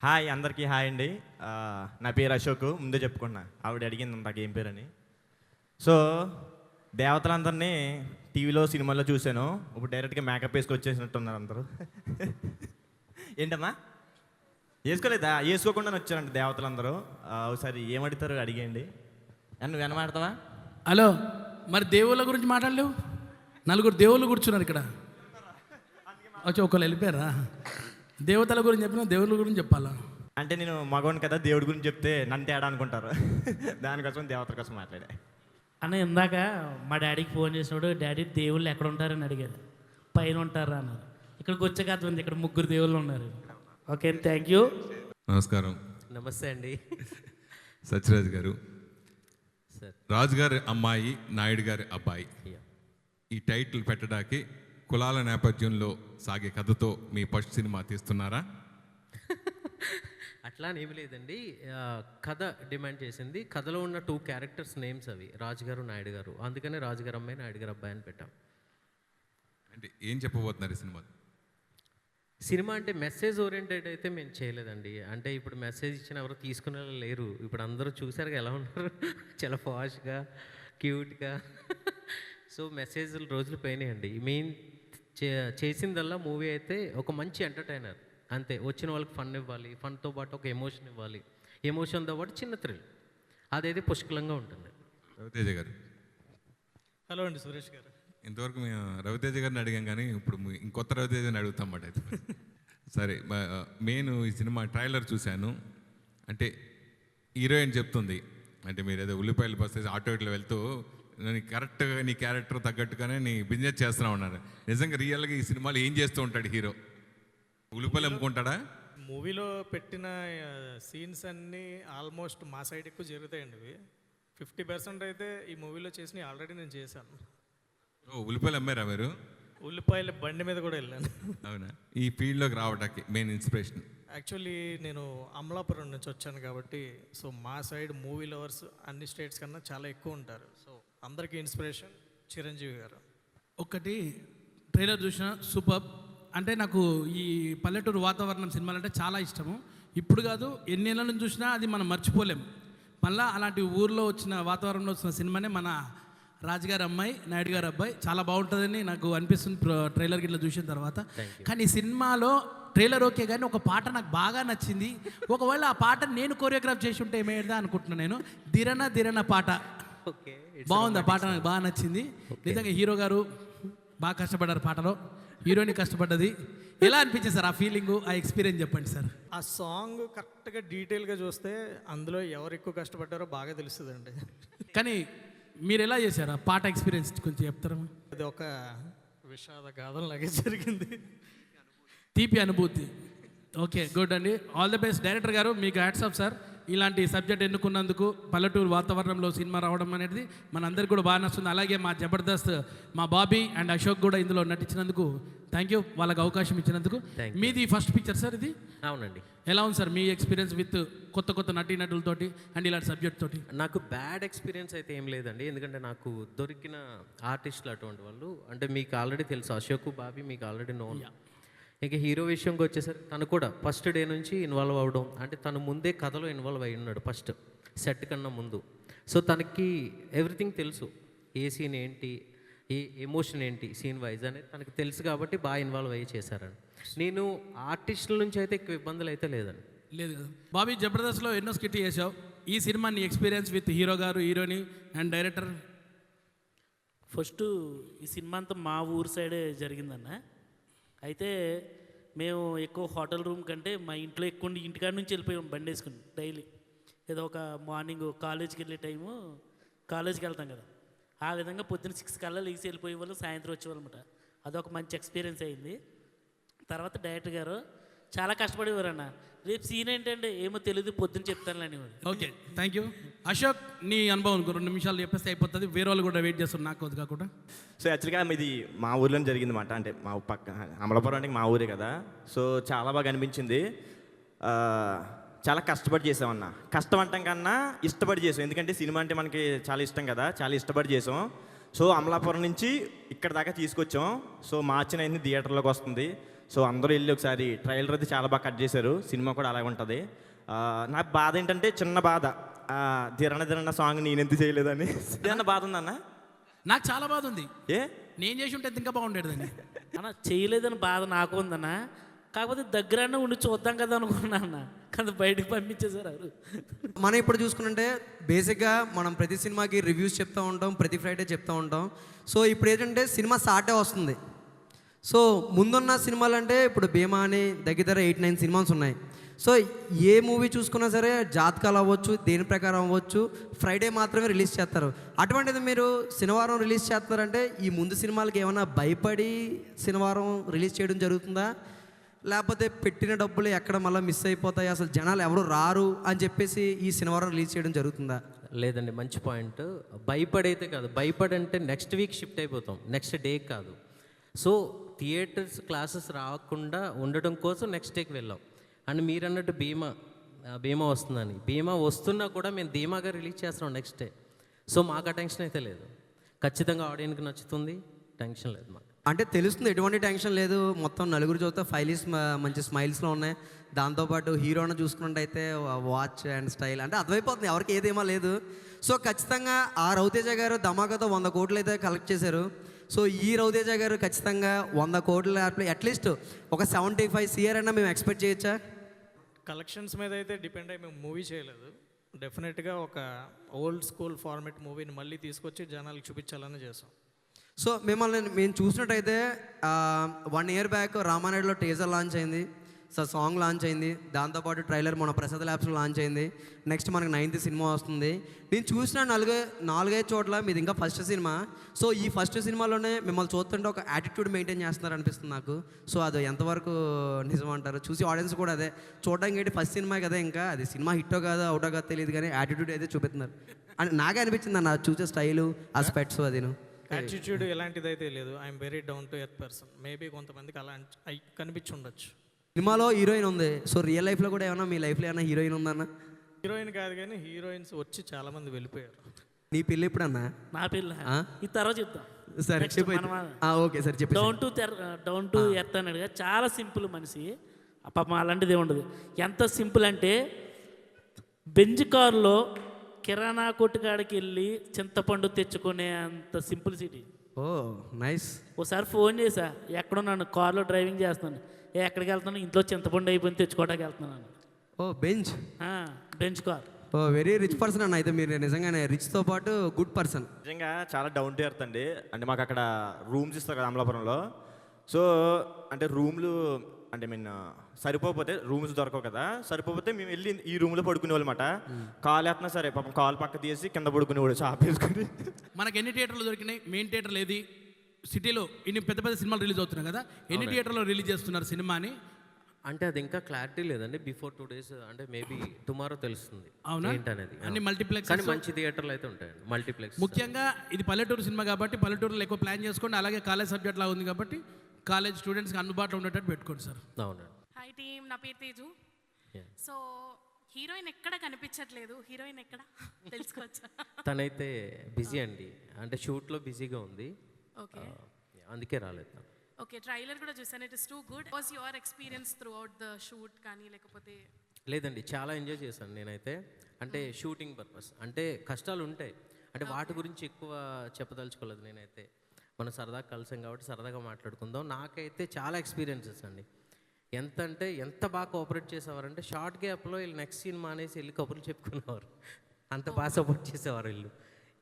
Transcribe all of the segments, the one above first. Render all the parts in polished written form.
Hi అందరికీ hi అండి. నా పేరు అశోక్. ముందే చెప్పుకున్నా, ఆవిడ అడిగింది నాకు ఏం పేరని. సో దేవతలందరినీ టీవీలో సినిమాల్లో చూశాను. ఇప్పుడు డైరెక్ట్గా మేకప్ వేసుకు వచ్చేసినట్టున్నారు అందరూ. ఏంటమ్మా వేసుకోలేదా? వేసుకోకుండా వచ్చారండి దేవతలందరూ. ఒకసారి ఏమడుగుతారు అడిగేయండి. నువ్వు వెనమాడతావా? హలో, మరి దేవుళ్ళ గురించి మాట్లాడలేవు? నలుగురు దేవుళ్ళు కూర్చున్నారు ఇక్కడ. వచ్చి ఒకళ్ళు వెళ్ళిపోయారా? దేవతల గురించి చెప్పినా దేవుళ్ళ గురించి చెప్పాలా? అంటే నేను మగవాడిని కదా, దేవుడి గురించి చెప్తే నన్ను తేడా అనుకుంటారు. దానికోసం దేవతల కోసం మాట్లాడా. అన్న ఇందాక మా డాడీకి ఫోన్ చేసినాడు, డాడీ దేవుళ్ళు ఎక్కడ ఉంటారని అడిగాడు. పైన ఉంటారా అన్నారు. ఇక్కడికి వచ్చాక అర్థమైంది ఇక్కడ ముగ్గురు దేవుళ్ళు ఉన్నారు. Okay, thank you. నమస్కారం. నమస్తే అండి. సత్యరాజ్ గారు, సార్. రాజు గారి అమ్మాయి, నాయుడు గారి అబ్బాయి, ఈ టైటిల్ పెట్టడానికి కులాల నేపథ్యంలో సాగే కథతో మీ ఫస్ట్ సినిమా తీస్తున్నారా? అట్లా అని ఏమి లేదండి. కథ డిమాండ్ చేసింది. కథలో ఉన్న 2 క్యారెక్టర్స్ నేమ్స్ అవి రాజుగారు, నాయుడు గారు. అందుకనే రాజుగారు అమ్మాయి, నాయుడు గారు అబ్బాయి అని పెట్టాం. అంటే ఏం చెప్పబోతున్నారు ఈ సినిమా? సినిమా అంటే మెసేజ్ ఓరియంటెడ్ అయితే మేము చేయలేదండి. అంటే ఇప్పుడు మెసేజ్ ఇచ్చిన ఎవరు తీసుకునే వాళ్ళు లేరు. ఇప్పుడు అందరూ చూసారుగా ఎలా ఉన్నారు, చాలా ఫాస్ట్గా, క్యూట్గా. సో మెసేజ్ రోజులు పోయినాయండి. మెయిన్ చేసిందల్లా మూవీ అయితే ఒక మంచి ఎంటర్టైనర్ అంతే. వచ్చిన వాళ్ళకి ఫన్ ఇవ్వాలి, ఫన్తో పాటు ఒక ఎమోషన్ ఇవ్వాలి, ఎమోషన్తో పాటు చిన్న థ్రిల్, అదైతే పుష్కలంగా ఉంటుంది. రవితేజ గారు. హలో అండి, సురేష్ గారు. ఇంతవరకు మేము రవితేజ గారిని అడిగాం, కానీ ఇప్పుడు ఇంకొత్త రవితేజని అడుగుతాం మాట అయితే. సరే, నేను ఈ సినిమా ట్రైలర్ చూశాను. అంటే హీరోయిన్ చెప్తుంది, అంటే మీరు ఏదో ఉల్లిపాయలు బస్ ఆటో ఇట్లా వెళ్తూ నేను కరెక్ట్గా నీ క్యారెక్టర్ తగ్గట్టుగానే నీ బిజినెస్ చేస్తున్నా ఉన్నారు. నిజంగా రియల్గా ఈ సినిమాలో ఏం చేస్తూ ఉంటాడు హీరో? ఉల్లిపాయలు అమ్ముకుంటాడా? మూవీలో పెట్టిన సీన్స్ అన్నీ ఆల్మోస్ట్ మా సైడ్ ఎక్కువ జరుగుతాయండి. ఇవి 50% అయితే ఈ మూవీలో చేసినవి ఆల్రెడీ నేను చేశాను. ఓ, ఉల్లిపాయలు అమ్మారా మీరు? ఉల్లిపాయల బండి మీద కూడా వెళ్ళాను. అవునా? ఈ ఫీల్డ్లోకి రావడానికి మెయిన్ ఇన్స్పిరేషన్? యాక్చువల్లీ నేను అమలాపురం నుంచి వచ్చాను కాబట్టి, సో మా సైడ్ మూవీ లవర్స్ అన్ని స్టేట్స్ కన్నా చాలా ఎక్కువ ఉంటారు. సో అందరికీ ఇన్స్పిరేషన్ చిరంజీవి గారు. ఒకటి ట్రైలర్ చూసిన సూపర్. అంటే నాకు ఈ పల్లెటూరు వాతావరణం సినిమాలు అంటే చాలా ఇష్టము. ఇప్పుడు కాదు, ఎన్ని ఏళ్ళ నుంచి చూసినా అది మనం మర్చిపోలేం. మళ్ళీ అలాంటి ఊర్లో వచ్చిన వాతావరణంలో వచ్చిన సినిమానే మన రాజుగారి అమ్మాయి, నాయుడు గారి అబ్బాయి. చాలా బాగుంటుందని నాకు అనిపిస్తుంది ట్రైలర్ గిట్లా చూసిన తర్వాత. కానీ ఈ సినిమాలో ట్రైలర్ ఓకే, కానీ ఒక పాట నాకు బాగా నచ్చింది. ఒకవేళ ఆ పాట నేను కోరియోగ్రాఫ్ చేసి ఉంటే ఏమేదా అనుకుంటున్నాను నేను. దిరన దిరన పాట ఓకే, బాగుంది. ఆ పాట నాకు బాగా నచ్చింది. నిజంగా హీరో గారు బాగా కష్టపడ్డారు పాటలో, హీరోయిన్ కష్టపడ్డది. ఎలా అనిపించింది సార్ ఆ ఫీలింగు, ఆ ఎక్స్పీరియన్స్ చెప్పండి సార్. ఆ సాంగ్ కరెక్ట్గా డీటెయిల్గా చూస్తే అందులో ఎవరు ఎక్కువ కష్టపడ్డారో బాగా తెలుస్తుందండి. కానీ మీరు ఎలా చేశారు ఆ పాట ఎక్స్పీరియన్స్ కొంచెం చెప్తారా? అది ఒక విషాద గాథలాగే జరిగింది. తీపి అనుభూతి. ఓకే, గుడ్ అండి. ఆల్ ది బెస్ట్ డైరెక్టర్ గారు, మీకు హ్యాట్స్ ఆఫ్ సార్. ఇలాంటి సబ్జెక్ట్ ఎన్నుకున్నందుకు, పల్లెటూరు వాతావరణంలో సినిమా రావడం అనేది మనందరికీ కూడా బాగా నచ్చుతుంది. అలాగే మా జబర్దస్త్ మా బాబీ అండ్ అశోక్ కూడా ఇందులో నటించినందుకు థ్యాంక్ యూ, వాళ్ళకి అవకాశం ఇచ్చినందుకు. మీది ఫస్ట్ పిక్చర్ సార్ ఇది? అవునండి. ఎలా ఉంది సార్ మీ ఎక్స్పీరియన్స్ విత్ కొత్త కొత్త నటీనటులతోటి అండ్ ఇలాంటి సబ్జెక్ట్ తోటి? నాకు బ్యాడ్ ఎక్స్పీరియన్స్ అయితే ఏం లేదండి. ఎందుకంటే నాకు దొరికిన ఆర్టిస్టులు అటువంటి వాళ్ళు, అంటే మీకు ఆల్రెడీ తెలుసు అశోక్, బాబీ మీకు ఆల్రెడీ నోన్. ఇక హీరో విషయంకి వచ్చేసరికి తను కూడా ఫస్ట్ డే నుంచి ఇన్వాల్వ్ అవ్వడం, అంటే తను ముందే కథలో ఇన్వాల్వ్ అయి ఉన్నాడు ఫస్ట్ సెట్ కన్నా ముందు. సో తనకి ఎవ్రీథింగ్ తెలుసు, ఏ సీన్ ఏంటి, ఏ ఎమోషన్ ఏంటి సీన్ వైజ్ అనేది తనకి తెలుసు కాబట్టి బాగా ఇన్వాల్వ్ అయ్యి చేశారండి. నేను ఆర్టిస్టుల నుంచి అయితే ఎక్కువ ఇబ్బందులు అయితే లేదండి. లేదు కదా. బాబీ జబర్దస్త్లో ఎన్నో స్కిట్ చేసావు. ఈ సినిమా నీ ఎక్స్పీరియన్స్ విత్ హీరో గారు, హీరోని అండ్ డైరెక్టర్? ఫస్ట్ ఈ సినిమా అంతా మా ఊరు సైడే జరిగిందన్న. అయితే మేము ఎక్కువ హోటల్ రూమ్ కంటే మా ఇంట్లో ఎక్కువ ఇంటికాడ నుంచి వెళ్ళిపోయాం బండి వేసుకుని డైలీ. ఏదో ఒక మార్నింగ్ కాలేజీకి వెళ్ళే టైము, కాలేజీకి వెళ్తాం కదా, ఆ విధంగా పొద్దున్న 6 కల్లా లేచి వెళ్ళిపోయే వాళ్ళు, సాయంత్రం వచ్చేవాళ్ళు అనమాట. అదొక మంచి ఎక్స్పీరియన్స్ అయింది. తర్వాత డైరెక్టర్ గారు చాలా కష్టపడేవారు అన్న. రేపు సీన్ ఏంటంటే ఏమో తెలియదు, పొద్దున్న చెప్తాను అనేవారు. Okay, thank you. అశోక్, నీ అనుభవం 2 నిమిషాలు చెప్పేస్తే అయిపోతుంది. వేరే వాళ్ళు కూడా వెయిట్ చేస్తారు నాకు కాకుండా. సో యాక్చువల్గా ఇది మా ఊర్లోనే జరిగింది అన్నమాట. అంటే మా పక్క అమలాపురం అంటే మా ఊరే కదా. సో చాలా బాగా అనిపించింది. చాలా కష్టపడి చేసామన్న. కష్టం అంటాం కన్నా ఇష్టపడి చేసాం, ఎందుకంటే సినిమా అంటే మనకి చాలా ఇష్టం కదా, చాలా ఇష్టపడి చేసాం. సో అమలాపురం నుంచి ఇక్కడ దాకా తీసుకొచ్చాం. సో మార్చి 9 థియేటర్లోకి వస్తుంది. సో అందరూ వెళ్ళి ఒకసారి ట్రైలర్ అయితే చాలా బాగా కట్ చేశారు, సినిమా కూడా అలాగే ఉంటుంది. నాకు బాధ ఏంటంటే చిన్న బాధ, దిరణ దిరణ సాంగ్ నేను ఎందుకు చేయలేదని ఏమన్నా బాధ ఉందన్న? నాకు చాలా బాధ ఉంది. ఏ నేను చేసి ఉంటే ఇంకా బాగుండేది దాన్ని. అన్న చేయలేదని బాధ నాకు ఉందన్న, కాకపోతే దగ్గరనే ఉండి చూద్దాం కదా అనుకున్నా అన్న, కానీ బయటకు పంపించేశారు ఎవరు. మనం ఇప్పుడు చూసుకుంటే బేసిక్గా మనం ప్రతి సినిమాకి రివ్యూస్ చెప్తూ ఉంటాం, ప్రతి ఫ్రైడే చెప్తూ ఉంటాం. సో ఇప్పుడు ఏంటంటే సినిమా స్టార్టే వస్తుంది. సో ముందున్న సినిమాలు అంటే ఇప్పుడు భీమా అని దగ్గర 8-9 సినిమాస్ ఉన్నాయి. సో ఏ మూవీ చూసుకున్నా సరే జాతకాలు అవ్వచ్చు, దేని ప్రకారం అవ్వచ్చు, ఫ్రైడే మాత్రమే రిలీజ్ చేస్తారు. అటువంటిది మీరు శనివారం రిలీజ్ చేస్తున్నారంటే ఈ ముందు సినిమాలకి ఏమైనా భయపడి శనివారం రిలీజ్ చేయడం జరుగుతుందా, లేకపోతే పెట్టిన డబ్బులు ఎక్కడ మళ్ళీ మిస్ అయిపోతాయి, అసలు జనాలు ఎవరు రారు అని చెప్పేసి ఈ శనివారం రిలీజ్ చేయడం జరుగుతుందా? లేదండి, మంచి పాయింట్. భయపడైతే కాదు, భయపడంటే నెక్స్ట్ వీక్ షిఫ్ట్ అయిపోతాం, నెక్స్ట్ డే కాదు. సో థియేటర్స్ క్లాసెస్ రాకుండా ఉండడం కోసం నెక్స్ట్ డేకి వెళ్ళాం. అండ్ మీరు అన్నట్టు భీమా వస్తుందని, భీమా వస్తున్నా కూడా మేము ధీమాగా రిలీజ్ చేస్తున్నాం నెక్స్ట్ డే. సో మాకు ఆ టెన్షన్ అయితే లేదు, ఖచ్చితంగా ఆడియన్కి నచ్చుతుంది, టెన్షన్ లేదు మాకు. అంటే తెలుస్తుంది, ఎటువంటి టెన్షన్ లేదు. మొత్తం నలుగురు చూస్తే ఫైలీస్ మంచి స్మైల్స్లో ఉన్నాయి. దాంతోపాటు హీరోని చూసుకున్నట్టయితే వాచ్ అండ్ స్టైల్ అంటే అర్థమైపోతుంది ఎవరికి ఏదేమో లేదు. సో ఖచ్చితంగా ఆ రవితేజ గారు ధమాకాతో 100 కోట్లు అయితే కలెక్ట్ చేశారు. సో ఈ రవితేజ గారు ఖచ్చితంగా 100 కోట్లు అట్లీస్ట్ ఒక 75 CR అయినా మేము ఎక్స్పెక్ట్ చేయొచ్చా? కలెక్షన్స్ మీద అయితే డిపెండ్ అయ్యి మేము మూవీ చేయలేదు. డెఫినెట్గా ఒక ఓల్డ్ స్కూల్ ఫార్మేట్ మూవీని మళ్ళీ తీసుకొచ్చి జనాలకు చూపించాలని చేసాం. సో మేము చూసినట్టయితే 1 year బ్యాక్ రామానాయుడులో టీజర్ లాంచ్ అయింది, సో సాంగ్ లాంచ్ అయింది, దాంతోపాటు ట్రైలర్ మన ప్రసాద్ ల్యాబ్స్లో లాంచ్ అయింది. నెక్స్ట్ మనకి 9th సినిమా వస్తుంది. నేను చూసిన 4-5 చోట్ల మీది ఇంకా ఫస్ట్ సినిమా. సో ఈ ఫస్ట్ సినిమాలోనే మిమ్మల్ని చూస్తుంటే ఒక యాటిట్యూడ్ మెయింటైన్ చేస్తున్నారు అనిపిస్తుంది నాకు. సో అది ఎంతవరకు నిజం అంటారు? చూసి ఆడియన్స్ కూడా అదే చూడడానికి ఏంటి, ఫస్ట్ సినిమా కదా, ఇంకా అది సినిమా హిట్టో కాదో అవుటో కాదో తెలియదు, కానీ యాటిట్యూడ్ అయితే చూపిస్తున్నారు అని నాకే అనిపించింది అన్న చూసే స్టైలు, ఆ స్పెట్స్ అదిను. యాటిట్యూడ్ ఎలాంటిది అయితే లేదు. I'm very down to earth person. Maybe కొంతమందికి అలా కనిపించి ఉండొచ్చు. సినిమాలో హీరోయిన్ ఉంది, సో రియల్ లైఫ్లో కూడా ఏమన్నా మీ లైఫ్లో ఏమైనా హీరోయిన్ ఉందన్న? హీరోయిన్ కాదు కానీ హీరోయిన్స్ వచ్చి చాలామంది వెళ్ళిపోయారు. నీ పెళ్ళి ఎప్పుడన్నా? నా పిల్ల ఆ? ఈ తర్వాత చెప్తాం. సరే Next చెప్పు. మనం- ఓకే సరే చెప్పి. డౌన్ టు ఎర్త్ అన్నాడుగా, చాలా సింపుల్ మనిషి. పాపం అలాంటిది ఉండదు. ఎంత సింపుల్ అంటే బెంజ్ కారులో కిరాణా కొట్టుకాడికి వెళ్ళి చింతపండు తెచ్చుకునే అంత సింప్లిసిటీ. ఓ నైస్. ఓసారి ఫోన్ చేశా, ఎక్కడున్నాను, కార్లో డ్రైవింగ్ చేస్తున్నాను. ఎక్కడికి వెళ్తున్నాను, ఇంట్లో చింతపండు అయిపోయింది తెచ్చుకోవడానికి వెళ్తున్నాను. Oh Benz. Benz car. Oh very rich person అన్న. అయితే మీరు నిజంగానే రిచ్తో పాటు గుడ్ పర్సన్. నిజంగా చాలా డౌన్ టు ఎర్త్ అండి. అంటే మాకు అక్కడ రూమ్స్ ఇస్తారు కదా అమలాపురంలో. సో అంటే రూమ్లు అంటే సరిపోతే రూమ్స్ దొరకవు కదా, సరిపోతే మేము వెళ్ళి ఈ రూమ్లో పడుకునేవాళ్ళు అనమాట. కాలు వేస్తున్నా సరే పాపం కాలు పక్క తీసి కింద పడుకునేవాడు చాప వేసుకుని. మనకి ఎన్ని థియేటర్లు దొరికినాయి? మెయిన్ థియేటర్లు ఏది? సిటీలో ఇన్ని పెద్ద పెద్ద సినిమాలు రిలీజ్ అవుతున్నాయి కదా, ఎన్ని థియేటర్లో రిలీజ్ చేస్తున్నారు సినిమాని? అంటే అది ఇంకా క్లారిటీ లేదండి. బిఫోర్ 2 days అంటే మేబీ టుమారో తెలుస్తుంది అవునా? ఏంటనేది. అన్ని మల్టీప్లెక్స్. కానీ మంచి థియేటర్లు అయితే ఉంటాయండి, మల్టీప్లెక్స్. ముఖ్యంగా ఇది పల్లెటూరు సినిమా కాబట్టి పల్లెటూరులో ఎక్కువ ప్లాన్ చేసుకోండి. అలాగే కాలేజ్ సబ్జెక్ట్ లాగా ఉంది కాబట్టి కాలేజ్ స్టూడెంట్స్కి అందుబాటులో ఉండేటట్టు పెట్టుకోండి సార్. అవునండి. హాయ్ టీమ్, నా పేరు తేజు. Yeah. సో హీరోయిన్ ఎక్కడ కనిపించట్లేదు, హీరోయిన్ ఎక్కడ తెలుసుకోవచ్చా? తనైతే బిజీ అండి, అంటే షూట్లో బిజీగా ఉంది. ఓకే అందుకే రాలేదు తను. ఓకే, ట్రైలర్ కూడా చూసాను. It is too good. Was your experience through out the shoot కానీ లేకపోతే? లేదండి, చాలా ఎంజాయ్ చేశాను నేనైతే. అంటే షూటింగ్ పర్పస్ అంటే కష్టాలు ఉంటాయి, అంటే వాటి గురించి ఎక్కువ చెప్పదలుచుకోలేదు నేనైతే. మనం సరదాగా కలిసాం కాబట్టి సరదాగా మాట్లాడుకుందాం. నాకైతే చాలా ఎక్స్పీరియన్సెస్ అండి. ఎంత బాగా కోఆపరేట్ చేసేవారంటే షార్ట్ గ్యాప్లో వీళ్ళు నెక్స్ట్ సీన్ మానేసి వెళ్ళి కబుర్లు చెప్పుకునేవారు. అంత బాగా సపోర్ట్ చేసేవారు వీళ్ళు.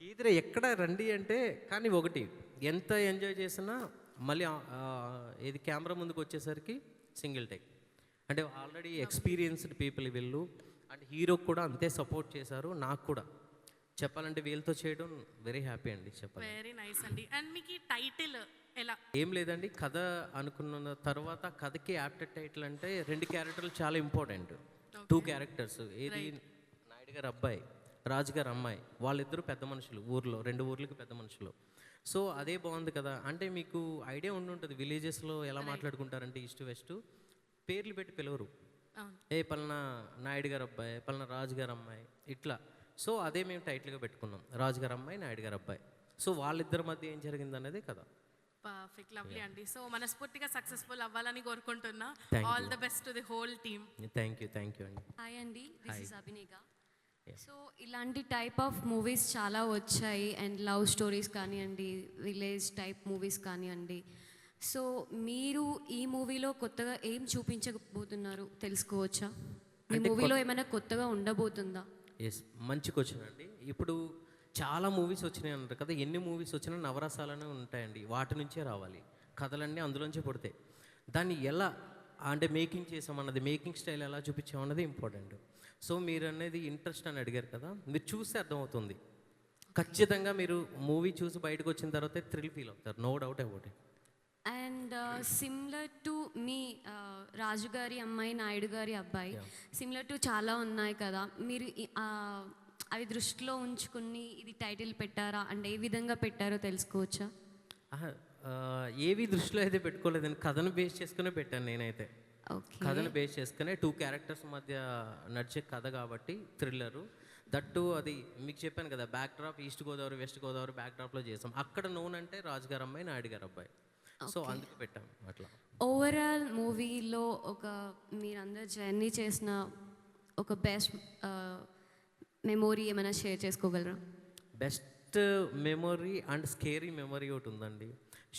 ఈధర ఎక్కడ రండి అంటే, కానీ ఒకటి ఎంత ఎంజాయ్ చేసినా మళ్ళీ ఇది కెమెరా ముందుకు వచ్చేసరికి సింగిల్ టేక్. అంటే ఆల్రెడీ ఎక్స్పీరియన్స్డ్ పీపుల్ వీళ్ళు. అంటే హీరోకి కూడా అంతే సపోర్ట్ చేశారు, నాకు కూడా చెప్పాలంటే వీళ్ళతో చేయడం వెరీ హ్యాపీ అండి చెప్పాలి. వెరీ నైస్ అండి. అండ్ మీకు ఈ టైటిల్ ఎలా? ఏం లేదండి, కథ అనుకున్న తర్వాత కథకి యాప్టెడ్ టైటిల్ అంటే 2 క్యారెక్టర్లు చాలా ఇంపార్టెంట్. 2 క్యారెక్టర్స్, ఏది నాయుడు గారు అబ్బాయి, రాజు గారు అమ్మాయి, వాళ్ళిద్దరూ పెద్ద మనుషులు ఊర్లో, 2 ఊర్లకి పెద్ద మనుషులు. సో అదే బాగుంది కదా. అంటే మీకు ఐడియా ఉండుంటుంది విలేజెస్లో ఎలా మాట్లాడుకుంటారంటే ఈస్ట్ వెస్ట్ పేర్లు పెట్టి పిలవరు. ఏ పలానా నాయుడు గారు అబ్బాయి, పలానా రాజు గారు అమ్మాయి, ఇట్లా. సో అదే మేము టైటిల్గా పెట్టుకున్నాం, రాజు గారు అమ్మాయి, నాయుడు గారు అబ్బాయి. సో వాళ్ళిద్దరి మధ్య ఏం జరిగింది అనేది కదా. పర్ఫెక్ట్ లవ్లీ అండి. సో మనస్ఫూర్తిగా సక్సెస్ఫుల్ అవ్వాలని కోరుకుంటున్నా. Thank all you. The best to the whole team. Thank you అండి. హాయ్ అండి, దిస్ ఇస్ అభినేక. Yes. సో ఇలాంటి టైప్ ఆఫ్ మూవీస్ చాలా వచ్చాయి, అండ్ లవ్ స్టోరీస్ కానివ్వండి, విలేజ్ టైప్ మూవీస్ కానివ్వండి. సో మీరు ఈ మూవీలో కొత్తగా ఏం చూపించబోతున్నారు తెలుసుకోవచ్చా? మీ అంటే మూవీలో ఏమైనా కొత్తగా ఉండబోతుందా? ఎస్, మంచి క్వశ్చన్ అండి. ఇప్పుడు చాలా మూవీస్ వచ్చినాయి అంటారు కదా, ఎన్ని మూవీస్ వచ్చినా నవరసాలనే ఉంటాయండి, వాటి నుంచే రావాలి, కథలన్నీ అందులోంచే పుడతాయి. దాన్ని ఎలా అంటే మేకింగ్ చేసామన్నది, మేకింగ్ స్టైల్ ఎలా చూపించామన్నది ఇంపార్టెంట్. సో మీరు అనేది ఇంట్రెస్ట్ అని అడిగారు కదా, మీరు చూస్తే అర్థమవుతుంది. ఖచ్చితంగా మీరు మూవీ చూసి బయటకు వచ్చిన తర్వాత థ్రిల్ ఫీల్ అవుతారు, no doubt about it. And similar to మీ రాజు గారి అమ్మాయి, నాయుడు గారి అబ్బాయి, సిమిలర్ టు చాలా ఉన్నాయి కదా, మీరు అవి దృష్టిలో ఉంచుకుని ఇది టైటిల్ పెట్టారా, అంటే ఏ విధంగా పెట్టారో తెలుసుకోవచ్చా? ఏవి దృష్టిలో అయితే పెట్టుకోలేదండి, కథను బేస్ చేసుకునే పెట్టాను నేనైతే. ఓకే. కథను బేస్ చేసుకునే 2 క్యారెక్టర్స్ మధ్య నడిచే కథ కాబట్టి థ్రిల్లరు. దట్టు అది మీకు చెప్పాను కదా, back drop east Godavari west Godavari back డ్రాప్లో చేసాం. అక్కడ నోన్ అంటే రాజుగారు అమ్మాయి, నాయుడు గారు అబ్బాయి. సో అందుకు పెట్టాం అట్లా. ఓవరాల్ మూవీలో ఒక మీరందరూ జర్నీ చేసిన ఒక బెస్ట్ మెమోరీ ఏమైనా షేర్ చేసుకోగలరా? Best memory and scary memory ఒకటి ఉందండి.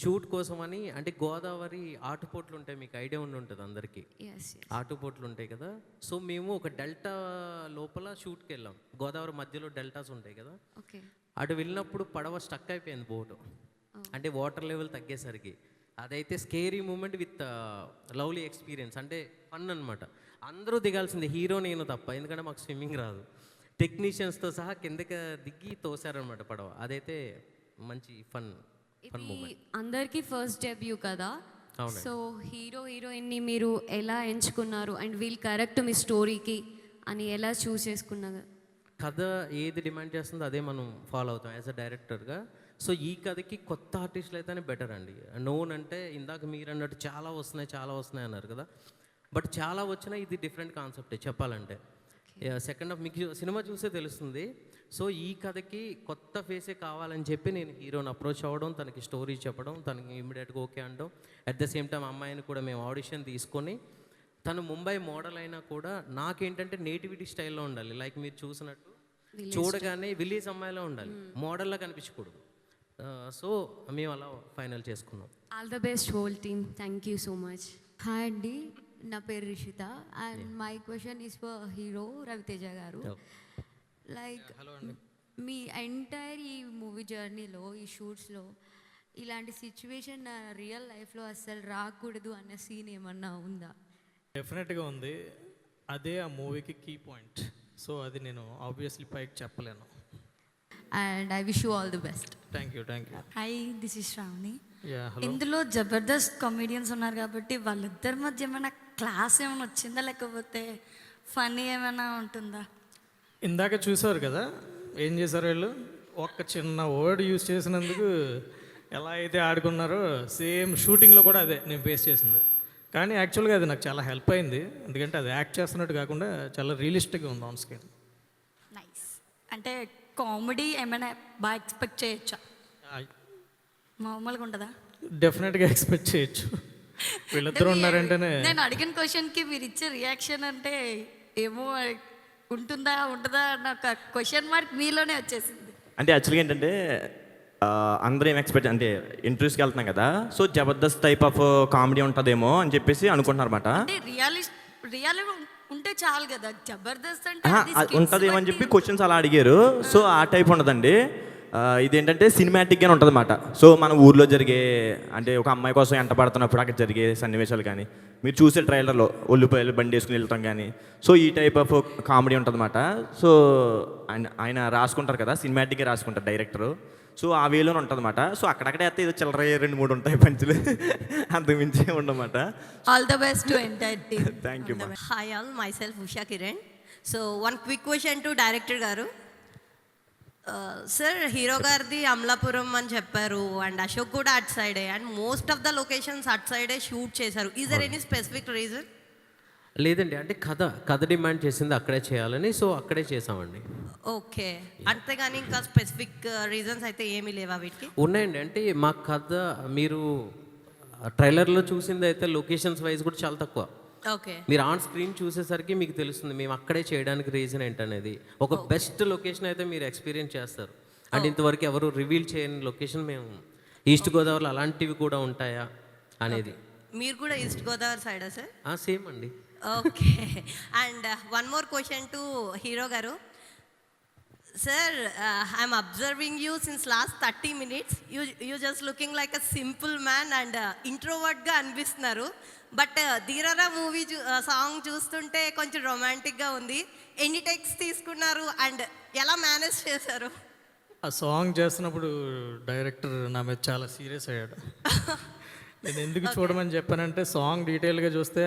షూట్ కోసం అని, అంటే గోదావరి ఆటుపోట్లు ఉంటాయి, మీకు ఐడియా ఉండి ఉంటుంది అందరికీ. ఎస్. ఆటుపోట్లు ఉంటాయి కదా. సో మేము ఒక డెల్టా లోపల షూట్కి వెళ్ళాం. గోదావరి మధ్యలో డెల్టాస్ ఉంటాయి కదా, ఓకే. అటు వెళ్ళినప్పుడు పడవ స్టక్ అయిపోయింది బోటు, అంటే వాటర్ లెవెల్ తగ్గేసరికి. అదైతే scary moment with lovely experience, అంటే ఫన్ అనమాట. అందరూ దిగాల్సిందే, హీరో నేను తప్ప, ఎందుకంటే మాకు స్విమ్మింగ్ రాదు. టెక్నీషియన్స్తో సహా కిందకి దిగి తోసారనమాట పడవ. అదైతే మంచి ఫన్ మూమెంట్. అందరికీ ఫస్ట్ డెబ్యూ కదా, అవునండి. సో హీరో హీరోయిన్ని మీరు ఎలా ఎంచుకున్నారు, అండ్ వీళ్ళు కరెక్ట్ మీ స్టోరీకి అని ఎలా చూస్ చేసుకున్నారు? కథ ఏది డిమాండ్ చేస్తుందో అదే మనం ఫాలో అవుతాం యాజ్ అ డైరెక్టర్గా. సో ఈ కథకి కొత్త ఆర్టిస్టులు అయితేనే బెటర్ అండి. నోన్ అంటే ఇందాక మీరు అన్నట్టు చాలా వస్తున్నాయి అన్నారు కదా, బట్ చాలా వచ్చినా ఇది డిఫరెంట్ కాన్సెప్టే చెప్పాలంటే. సెకండ్ హాఫ్ మీకు సినిమా చూసే తెలుస్తుంది. సో ఈ కథకి కొత్త ఫేసే కావాలని చెప్పి నేను హీరోని అప్రోచ్ అవ్వడం, తనకి స్టోరీ చెప్పడం, తనకి ఇమ్మీడియట్గా ఓకే అనడం. అట్ ద సేమ్ టైం అమ్మాయిని కూడా మేము ఆడిషన్ తీసుకొని, తను ముంబై మోడల్ అయినా కూడా నాకేంటంటే నేటివిటీ స్టైల్లో ఉండాలి. లైక్ మీరు చూసినట్టు చూడగానే విలేజ్ అమ్మాయిలో ఉండాలి, మోడల్లా కనిపించకూడదు. సో మేము అలా ఫైనల్ చేసుకున్నాం. All the best whole team, thank you so much. Hi అండి, నా పేరు Rishita and my question is for hero Raviteja గారు. లైక్ మీ ఎంటైర్ ఈ మూవీ జర్నీలో, ఈ షూట్స్లో ఇలాంటి సిచ్యువేషన్ నా రియల్ లైఫ్లో అస్సలు రాకూడదు అన్న సీన్ ఏమన్నా ఉందా? డెఫినెట్గా ఉంది, అదే ఆ మూవీకి కీ పాయింట్. సో అది నేను ఆబ్వియస్లీ పైకి చెప్పలేను. And I wish you all the best. Thank you. Hi, this is Shravani. Hello. ఇందులో జబర్దస్త్ కామెడియన్స్ ఉన్నారు కాబట్టి వాళ్ళిద్దరి మధ్య ఏమైనా క్లాస్ ఏమైనా వచ్చిందా, లేకపోతే ఫన్నీ ఏమైనా ఉంటుందా? ఇందాక చూసారు కదా ఏం చేశారు వీళ్ళు, ఒక్క చిన్న వర్డ్ యూజ్ చేసినందుకు ఎలా అయితే ఆడుకున్నారో సేమ్ షూటింగ్లో కూడా అదే నేను ఫేస్ చేసింది. కానీ యాక్చువల్గా అది నాకు చాలా హెల్ప్ అయింది, ఎందుకంటే అది యాక్ట్ చేస్తున్నట్టు కాకుండా చాలా రియలిస్టిక్గా ఉంది ఆన్ స్క్రీన్. నైస్. అంటే కామెడీ ఏమైనా బాగా ఎక్స్పెక్ట్ చేయొచ్చా? మామూలుగా ఉంటుందా? డెఫినెట్గా ఎక్స్పెక్ట్ చేయొచ్చు. వీళ్ళిద్దరూ ఉన్నారంటేనే. నేను అడిగిన క్వశ్చన్కి మీరు ఇచ్చే రియాక్షన్ అంటే ఏమో ఉంటుందా అన్న ఒక క్వశ్చన్ మార్క్ మీలోనే వచ్చేసింది. అంటే యాక్చువల్గా ఏంటంటే అందరూ ఏం ఎక్స్పెక్ట్, అంటే ఇంటర్వ్యూస్కి వెళ్తున్నాం కదా, so Jabardasth type of comedy ఉంటుందేమో అని చెప్పేసి అనుకుంటున్నారు అనమాట. అంటే రియాలిటీ ఉంటే చాలు కదా, జబర్దస్త్ అంటే ఉంటుందేమో అని చెప్పి క్వశ్చన్స్ అలా అడిగారు. సో ఆ టైప్ ఉండదండి, ఇదేంటంటే సినిమాటిక్గానే ఉంటుంది అన్నమాట. సో మన ఊర్లో జరిగే, అంటే ఒక అమ్మాయి కోసం ఎంట పడుతున్నప్పుడు అక్కడ జరిగే సన్నివేశాలు కానీ, మీరు చూసే ట్రైలర్లో ఒళ్ళిపోయలు బండి వేసుకుని వెళ్తాం కానీ, సో ఈ టైప్ ఆఫ్ కామెడీ ఉంటుంది అన్నమాట. సో ఆయన రాసుకుంటారు కదా, సినిమాటిక్గా రాసుకుంటారు డైరెక్టరు. సో ఆ వేలోనే ఉంటుంది అన్నమాట. సో అక్కడక్కడే అయితే ఏదో చిల్లర 2-3 ఉంటాయి పంచులు, అంతకు మించి ఉండమాట. All the best to entire team. Thank you. Hi all, my self Usha Kiran. So one quick question to director గారు. సార్, హీరో గారిది అమలాపురం అని చెప్పారు అండ్ అశోక్ కూడా అట్ సైడే, and most of the locations at సైడే షూట్ చేశారు. Is there any specific reason? లేదండి, అంటే కథ డిమాండ్ చేసింది అక్కడే చేయాలని, సో అక్కడే చేసామండి. ఓకే, అంతేగాని ఇంకా స్పెసిఫిక్ రీజన్స్ అయితే ఏమీ లేవా వీటికి? ఉన్నాయండి. అంటే మా కథ మీరు ట్రైలర్లో చూసింది అయితే లొకేషన్స్ వైజ్ కూడా చాలా తక్కువ. ఓకే, మీరు ఆన్ స్క్రీన్ చూసేసరికి మీకు తెలుస్తుంది మేము అక్కడే చేయడానికి రీజన్ ఏంటనేది. ఒక బెస్ట్ లొకేషన్ అయితే మీరు ఎక్స్పీరియన్స్ చేస్తారు. అంటే ఇంతవరకు ఎవరు రివీల్ చేయని లొకేషన్ మేము ఈస్ట్ గోదావరిలో అలాంటివి కూడా ఉంటాయా అనేది. మీరు కూడా ఈస్ట్ గోదావరి సైడా సార్? సేమ్ అండి. Okay, and one more question to hero గారు. Sir, I'm observing you since last 30 minutes. You just looking like a simple man and ఇంట్రోవర్ట్గా అనిపిస్తున్నారు. బట్ ధీరరా మూవీ సాంగ్ చూస్తుంటే కొంచెం రొమాంటిక్గా ఉంది. ఎన్ని టెక్స్ తీసుకున్నారు అండ్ ఎలా మేనేజ్ చేశారు? ఆ సాంగ్ చేస్తున్నప్పుడు డైరెక్టర్ నా మీద చాలా సీరియస్ అయ్యాడు. నేను ఎందుకు చూడమని చెప్పానంటే సాంగ్ డీటెయిల్గా చూస్తే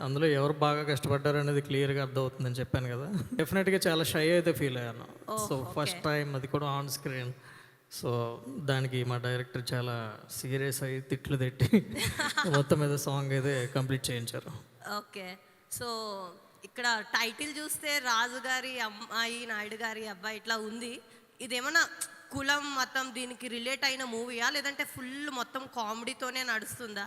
అందులో ఎవరు బాగా కష్టపడ్డారు అనేది క్లియర్గా అర్థమవుతుందని చెప్పాను కదా. డెఫినెట్గా చాలా షై అయితే ఫీల్ అయ్యాను. సో ఫస్ట్ టైం అది కూడా ఆన్ స్క్రీన్. సో దానికి మా డైరెక్టర్ చాలా సీరియస్ అయ్యి తిట్లు తిట్టి మొత్తం మీద సాంగ్ అయితే కంప్లీట్ చేయించారు. ఓకే, సో ఇక్కడ టైటిల్ చూస్తే రాజుగారి అమ్మాయి నాయుడు గారి అబ్బాయి ఇట్లా ఉంది. ఇదేమన్నా కులం మతం దీనికి రిలేట్ అయిన మూవీయా, లేదంటే ఫుల్ మొత్తం కామెడీతోనే నడుస్తుందా?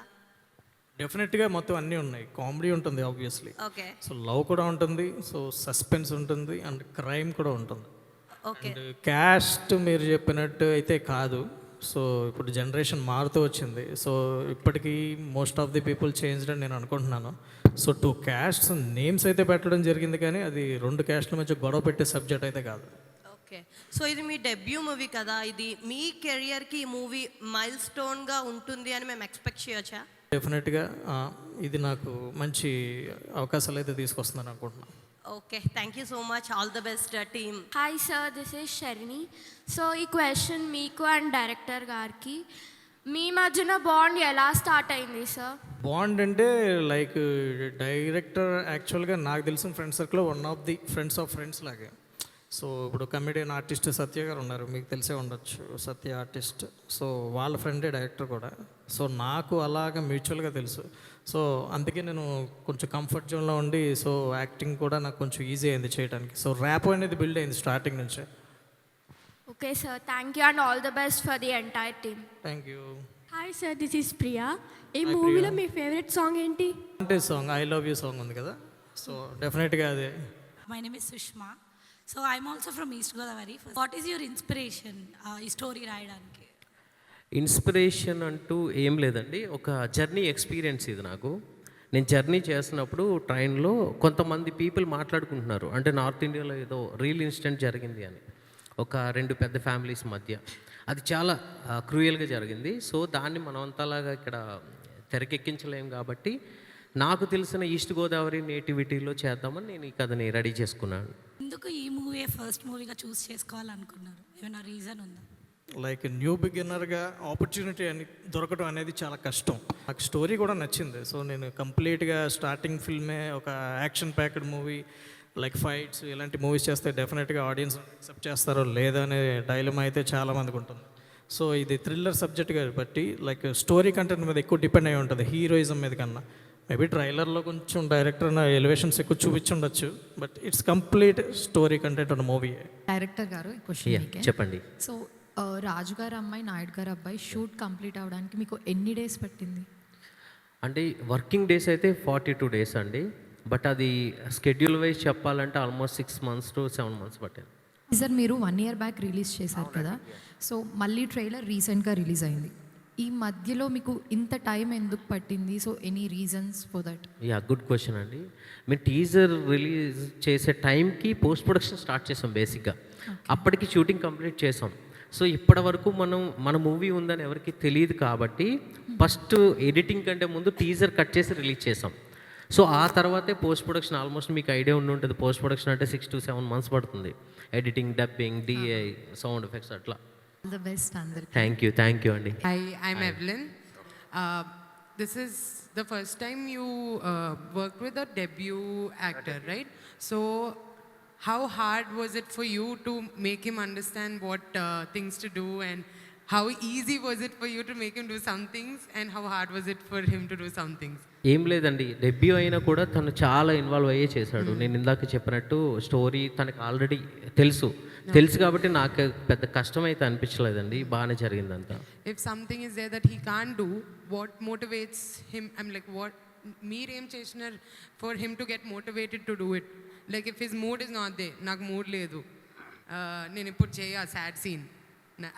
డెఫినెట్గా మొత్తం అన్నీ ఉన్నాయి. కామెడీ ఉంటుంది ఆబ్వియస్లీ. ఓకే, సో లవ్ కూడా ఉంటుంది, సో సస్పెన్స్ ఉంటుంది అండ్ క్రైమ్ కూడా ఉంటుంది. ఓకే, అండ్ క్యాస్ట్ మీరు చెప్పినట్టు అయితే కాదు. సో ఇప్పుడు జనరేషన్ మారుతూ వచ్చింది. సో ఇప్పటికీ most of the people changed అని నేను అనుకుంటున్నాను. సో 2 casts నేమ్స్ అయితే పెట్టడం జరిగింది, కానీ అది 2 casteల మధ్య గొడవ పెట్టే సబ్జెక్ట్ అయితే కాదు. ఓకే, సో ఇది మీ డెబ్యూ మూవీ కదా, ఇది మీ కెరియర్కి ఈ మూవీ మైల్ స్టోన్గా ఉంటుంది అని మేము ఎక్స్పెక్ట్ చేయొచ్చా? డెఫినెట్గా ఇది నాకు మంచి అవకాశాలు అయితే తీసుకొస్తుందని అనుకుంటున్నాను. Okay, thank you so much. All the best team. Hi sir, this is Sharni. So ఈ క్వశ్చన్ మీకు అండ్ డైరెక్టర్ గారికి, మీ మధ్యన బాండ్ ఎలా స్టార్ట్ అయింది సార్? బాండ్ అంటే లైక్ డైరెక్టర్ యాక్చువల్గా నాకు తెలిసిన ఫ్రెండ్ సర్కిల్లో one of the friends of friends లాగే. సో ఇప్పుడు కమెడియన్ ఆర్టిస్ట్ సత్య గారు ఉన్నారు, మీకు తెలిసే ఉండొచ్చు, సత్య ఆర్టిస్ట్. సో వాళ్ళ ఫ్రెండే డైరెక్టర్ కూడా. సో నాకు అలాగా మ్యూచువల్గా తెలుసు. సో అందుకే నేను కొంచెం కంఫర్ట్ జోన్లో ఉండి సో యాక్టింగ్ కూడా నాకు కొంచెం ఈజీ అయింది చేయడానికి. సో ర్యాప్ అనేది బిల్డ్ అయింది స్టార్టింగ్ నుంచే. Okay sir, thank you and all the best for the entire team. Thank you. Hi sir, this is Priya. ఈ మూవీలో మీ ఫేవరెట్ సాంగ్ ఏంటి? అంటే song I love you song ఉంది కదా, సో డెఫినెట్గా అదే. My name is Sushma. So I'm also from East Godavari. What is your inspiration ఈ story రాయడానికి? ఇన్స్పిరేషన్ అంటూ ఏం లేదండి, ఒక జర్నీ ఎక్స్పీరియన్స్ ఇది నాకు. నేను జర్నీ చేస్తున్నప్పుడు ట్రైన్లో కొంతమంది పీపుల్ మాట్లాడుకుంటున్నారు, అంటే నార్త్ ఇండియాలో ఏదో రియల్ ఇన్సిడెంట్ జరిగింది అని, ఒక 2 పెద్ద ఫ్యామిలీస్ మధ్య. అది చాలా క్రూయల్గా జరిగింది. సో దాన్ని మనం అంతలాగా ఇక్కడ తెరకెక్కించలేం కాబట్టి నాకు తెలిసిన ఈస్ట్ గోదావరి నేటివిటీలో చేద్దామని నేను ఈ కథని రెడీ చేసుకున్నాను. ఎందుకు ఈ మూవీ ఫస్ట్ మూవీగా చూస్ చేసుకోవాలనుకున్నారు? ఏమైనా రీజన్ ఉందా? లైక్ న్యూ బిగినర్గా ఆపర్చునిటీ అని దొరకడం అనేది చాలా కష్టం. నాకు స్టోరీ కూడా నచ్చింది. సో నేను కంప్లీట్గా స్టార్టింగ్ ఫిల్మే ఒక action packed movie like fights ఇలాంటి మూవీస్ చేస్తే డెఫినెట్గా ఆడియన్స్ యాక్సెప్ట్ చేస్తారో లేదా అనే డైలమా అయితే చాలామందికి ఉంటుంది. సో ఇది థ్రిల్లర్ సబ్జెక్ట్గా బట్టి లైక్ స్టోరీ కంటెంట్ మీద ఎక్కువ డిపెండ్ అయి ఉంటుంది హీరోయిజం మీద కన్నా. మేబీ ట్రైలర్లో కొంచెం డైరెక్టర్ ఎలివేషన్స్ ఎక్కువ చూపించుండొచ్చు, but it's complete story content ఉన్న మూవీ. డైరెక్టర్ గారు క్వశ్చన్ చెప్పండి. సో రాజు గారు అమ్మాయి నాయుడు గారు అబ్బాయి షూట్ కంప్లీట్ అవ్వడానికి మీకు ఎన్ని డేస్ పట్టింది? అంటే వర్కింగ్ డేస్ అయితే 42 days అండి, బట్ అది స్కెడ్యూల్ వైజ్ చెప్పాలంటే ఆల్మోస్ట్ 6 months to 7 months పట్టింది. సార్ మీరు 1 year బ్యాక్ రిలీజ్ చేశారు కదా, సో మళ్ళీ ట్రైలర్ రీసెంట్గా రిలీజ్ అయింది. ఈ మధ్యలో మీకు ఇంత టైం ఎందుకు పట్టింది? So any reasons for that? Yeah, good question అండి. మేము టీజర్ రిలీజ్ చేసే టైంకి పోస్ట్ ప్రొడక్షన్ స్టార్ట్ చేసాం బేసిక్గా. అప్పటికి షూటింగ్ కంప్లీట్ చేసాం. సో ఇప్పటి వరకు మన మూవీ ఉందని ఎవరికి తెలియదు కాబట్టి ఫస్ట్ ఎడిటింగ్ కంటే ముందు టీజర్ కట్ చేసి రిలీజ్ చేసాం. సో ఆ తర్వాతే పోస్ట్ ప్రొడక్షన్, ఆల్మోస్ట్ మీకు ఐడియా ఉండి ఉంటుంది, పోస్ట్ ప్రొడక్షన్ అంటే 6 to 7 months పడుతుంది. Editing, dubbing, DI, sound effects అట్లా. The best అందరికి. థ్యాంక్ యూ అండి. Hi, I'm Evelyn. This is the first time you worked with a debut actor, right? So how hard was it for you to make him understand what things to do, and how easy was it for you to make him do some things, and how hard was it for him to do some things? ఏం లేదండి, debut అయినా కూడా తను చాలా involve అయ్యే చేశాడు. నేను ఇందాక చెప్పినట్టు స్టోరీ తనకు ఆల్రెడీ తెలుసు కాబట్టి నాకు పెద్ద కష్టం అయితే అనిపించలేదండి, బాగానే జరిగిందంతా. If something is there that he can't do, what motivates him? I'm like, what మీరేం చేసినారు for him to get motivated to do it? Like if his mood is not there, నాకు మూడ్ లేదు, నేను ఇప్పుడు sad scene,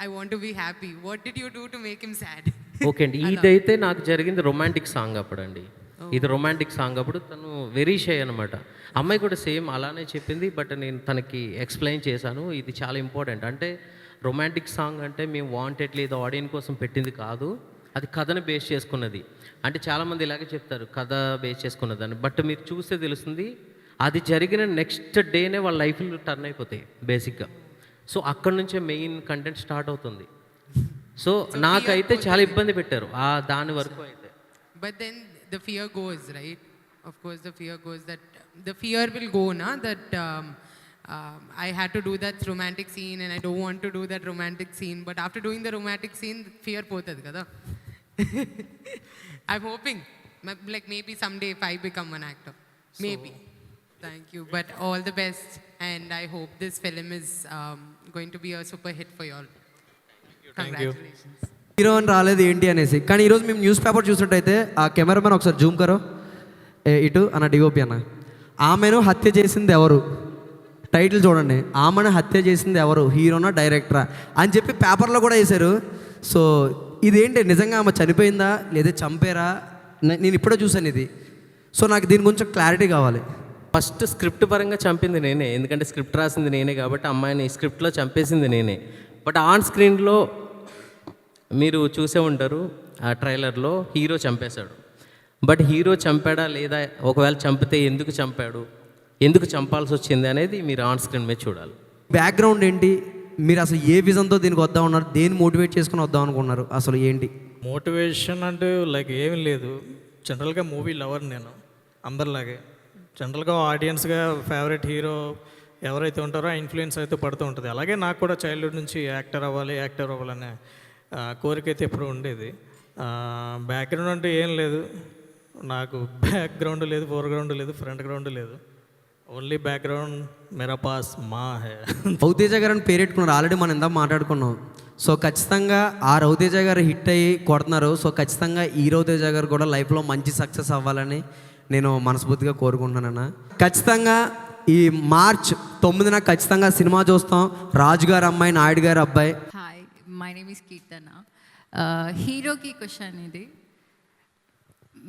I want to be happy. What did you do to make him sad? Okay అండి, ఇదైతే నాకు జరిగింది romantic song అప్పుడండి. ఇది romantic song అప్పుడు తను వెరీ షై అనమాట. అమ్మాయి కూడా సేమ్ అలానే చెప్పింది, బట్ నేను తనకి ఎక్స్ప్లెయిన్ చేశాను. ఇది చాలా ఇంపార్టెంట్. అంటే రొమాంటిక్ సాంగ్ అంటే మేము వాంటెడ్ లేదా ఆడియన్స్ కోసం పెట్టింది కాదు, అది కథను బేస్ చేసుకున్నది. అంటే చాలామంది ఇలాగే చెప్తారు కథ బేస్ చేసుకున్నదని, బట్ మీరు చూస్తే తెలుస్తుంది అది జరిగిన నెక్స్ట్ డేనే వాళ్ళ లైఫ్లో టర్న్ అయిపోతాయి బేసిక్గా. సో అక్కడ నుంచే మెయిన్ కంటెంట్ స్టార్ట్ అవుతుంది. సో నాకైతే చాలా ఇబ్బంది పెట్టారు దాని వరకు అయితే. But then the fear goes, right? Of course the fear goes, that the fear will go na, that I had to do that romantic scene and I don't want to do that romantic scene, but after doing the romantic scene fear potadi kada. I'm hoping like maybe someday if I become an actor, maybe. Thank you, but all the best, and I hope this film is going to be a super hit for you all. Congratulations. Hero అని రాలేదు ఏంటి అనేసి, కానీ ఈరోజు మేము news paper చూసినట్టయితే ఆ cameraman ఒకసారి జూమ్ కరో ఇటు అన్న డిఓపి అన్న, ఆమెను హత్య చేసింది ఎవరు, టైటిల్ చూడండి, ఆమెను హత్య చేసింది ఎవరు, హీరోనా డైరెక్టరా అని చెప్పి పేపర్లో కూడా వేశారు. సో ఇదేంటి నిజంగా ఆమె చనిపోయిందా లేదా చంపారా, నేను ఇప్పుడే చూశాను ఇది. సో నాకు దీని గురించి క్లారిటీ కావాలి. ఫస్ట్ స్క్రిప్ట్ పరంగా చంపింది నేనే, ఎందుకంటే స్క్రిప్ట్ రాసింది నేనే కాబట్టి అమ్మాయిని స్క్రిప్ట్లో చంపేసింది నేనే. బట్ ఆన్ స్క్రీన్లో మీరు చూసే ఉంటారు ఆ ట్రైలర్లో హీరో చంపేశాడు. బట్ హీరో చంపాడా లేదా, ఒకవేళ చంపితే ఎందుకు చంపాడు, ఎందుకు చంపాల్సి వచ్చింది అనేది మీరు ఆన్ స్క్రీన్ మీద చూడాలి. బ్యాక్గ్రౌండ్ ఏంటి, మీరు అసలు ఏ విజన్తో దీనికి వద్దాం ఉన్నారు, దేన్ని మోటివేట్ చేసుకుని వద్దాం అనుకున్నారు, అసలు ఏంటి మోటివేషన్ అంటే లైక్ ఏమీ లేదు. జనరల్గా మూవీ లవర్ నేను అందరిలాగే. జనరల్గా ఆడియన్స్గా ఫేవరెట్ హీరో ఎవరైతే ఉంటారో ఆ ఇన్ఫ్లుయెన్స్ అయితే పడుతూ ఉంటుంది. అలాగే నాకు కూడా చైల్డ్హుడ్ నుంచి యాక్టర్ అవ్వాలనే కోరిక అయితే ఎప్పుడు ఉండేది. బ్యాక్గ్రౌండ్ అంటే ఏం లేదు, నాకు బ్యాక్గ్రౌండ్ లేదు, ఫోర్గ్రౌండ్ లేదు, ఫ్రంట్ గ్రౌండ్ లేదు, ఓన్లీ బ్యాక్గ్రౌండ్ మేరా పాస్ మా హే. రవితేజ గారు అని పేరెట్టుకున్నారు, ఆల్రెడీ మనం ఇందాక మాట్లాడుకున్నాం. సో ఖచ్చితంగా ఆ రవితేజ గారు హిట్ అయ్యి కొడుతున్నారు. సో ఖచ్చితంగా ఈ రవితేజ గారు కూడా లైఫ్లో మంచి సక్సెస్ అవ్వాలని నేను మనస్ఫూర్తిగా కోరుకుంటున్నానన్న. ఖచ్చితంగా ఈ మార్చ్ 9న ఖచ్చితంగా సినిమా చూస్తాం, రాజుగారి అమ్మాయి నాయుడు గారి అబ్బాయి. హాయ్, మై నేమ్ ఈస్ కీర్తన. హీరోకి క్వశ్చన్ ఇది,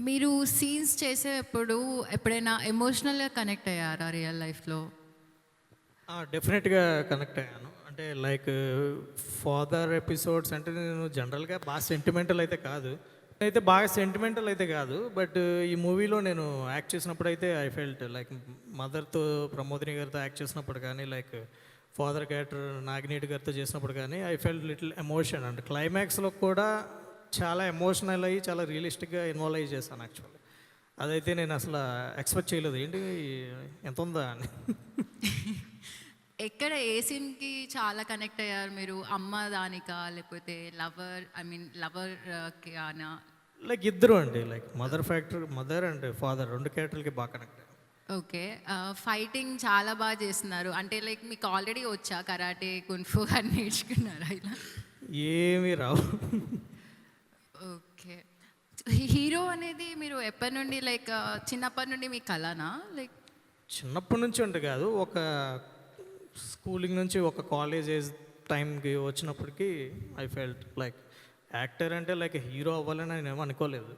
మీరు సీన్స్ చేసేటప్పుడు ఎప్పుడైనా ఎమోషనల్గా కనెక్ట్ అయ్యారా రియల్ లైఫ్లో? డెఫినెట్గా కనెక్ట్ అయ్యాను. అంటే లైక్ ఫాదర్ ఎపిసోడ్స్ అంటే నేను జనరల్గా బాగా సెంటిమెంటల్ అయితే కాదు, బట్ ఈ మూవీలో నేను యాక్ట్ చేసినప్పుడు అయితే ఐ ఫెల్ట్ లైక్ మదర్తో ప్రమోదిని గారితో యాక్ట్ చేసినప్పుడు కానీ, లైక్ ఫాదర్ క్యారెక్టర్ నాగినేటి గారితో చేసినప్పుడు కానీ I felt little emotion. And క్లైమాక్స్లో కూడా చాలా ఎమోషనల్ అయ్యి చాలా రియలిస్టిక్గా ఇన్వాల్వ్ అయ్యి చేశాను యాక్చువల్లీ. అదైతే నేను అసలు ఎక్స్పెక్ట్ చేయలేదు, ఏంటి ఎంత ఉందా అని. ఎక్కడ ఏ సీన్కి చాలా కనెక్ట్ అయ్యారు మీరు? అమ్మ దానికా లేకపోతే లవర్కి అనా? లైక్ ఇద్దరు అండి, లైక్ మదర్ అండ్ ఫాదర్ రెండు క్యారెక్టర్లకి బాగా కనెక్ట్ అయ్యారు. ఓకే, ఫైటింగ్ చాలా బాగా చేస్తున్నారు. అంటే లైక్ మీకు ఆల్రెడీ వచ్చా కరాటే, కున్ఫు అని నేర్చుకున్నారా ఇలా? ఏమీ రావు. ఓకే, హీరో అనేది మీరు ఎప్పటి నుండి లైక్ చిన్నప్పటి నుండి మీ కలనా? లైక్ చిన్నప్పటి నుంచి అంటే కాదు, ఒక స్కూలింగ్ నుంచి ఒక కాలేజ్ ఏజ్ టైంకి వచ్చినప్పటికీ ఐ ఫెల్ట్ లైక్ యాక్టర్ అంటే లైక్ హీరో అవ్వాలని నేను ఏమో అనుకోలేదు.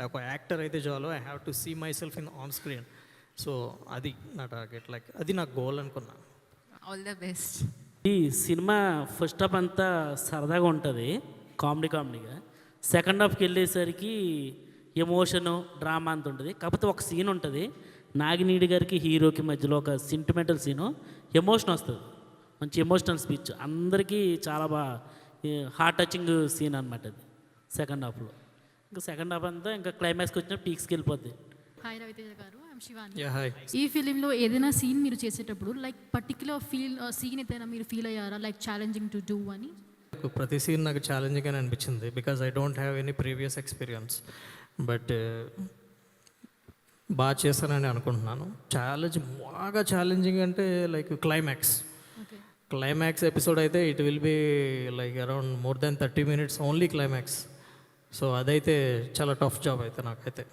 ఒక యాక్టర్ అయితే చాలు, I have to see myself in on screen. So అది నా టార్గెట్, లైక్ అది నా గోల్ అనుకున్నా. All the best. ఈ సినిమా ఫస్ట్ హాఫ్ అంతా సరదాగా ఉంటుంది, కామెడీగా. సెకండ్ హాఫ్కి వెళ్ళేసరికి ఎమోషను డ్రామా అంత ఉంటుంది. కాకపోతే ఒక సీన్ ఉంటుంది, నాగినీడి గారికి హీరోకి మధ్యలో ఒక సెంటిమెంటల్ సీను, ఎమోషన్ వస్తుంది, మంచి ఎమోషనల్ స్పీచ్, అందరికీ చాలా బాగా హార్ట్ టచింగ్ సీన్ అనమాట అది సెకండ్ హాఫ్లో. ఇంకా సెకండ్ హాఫ్ అంతా ఇంకా క్లైమాక్స్కి వచ్చిన పీక్స్కి వెళ్ళిపోద్ది. హాయ్ రవితేజ గారు, ఐఎమ్ శివాని. హాయ్. ఈ ఫిలింలో ఏదైనా సీన్ మీరు చేసేటప్పుడు లైక్ పర్టికులర్ సీన్ ఏదైనా మీరు ఫీల్ అయ్యారా, లైక్ ఛాలెంజింగ్ టు డూ అని? ప్రతి సీన్ నాకు ఛాలెంజింగ్ అని అనిపించింది, because I don't have any previous experience. But బాగా చేశానని అనుకుంటున్నాను. బాగా ఛాలెంజింగ్ అంటే లైక్ క్లైమాక్స్ ఎపిసోడ్ అయితే it will be like around more than 30 minutes only climax. So అదైతే చాలా టఫ్ జాబ్ అయితే నాకైతే.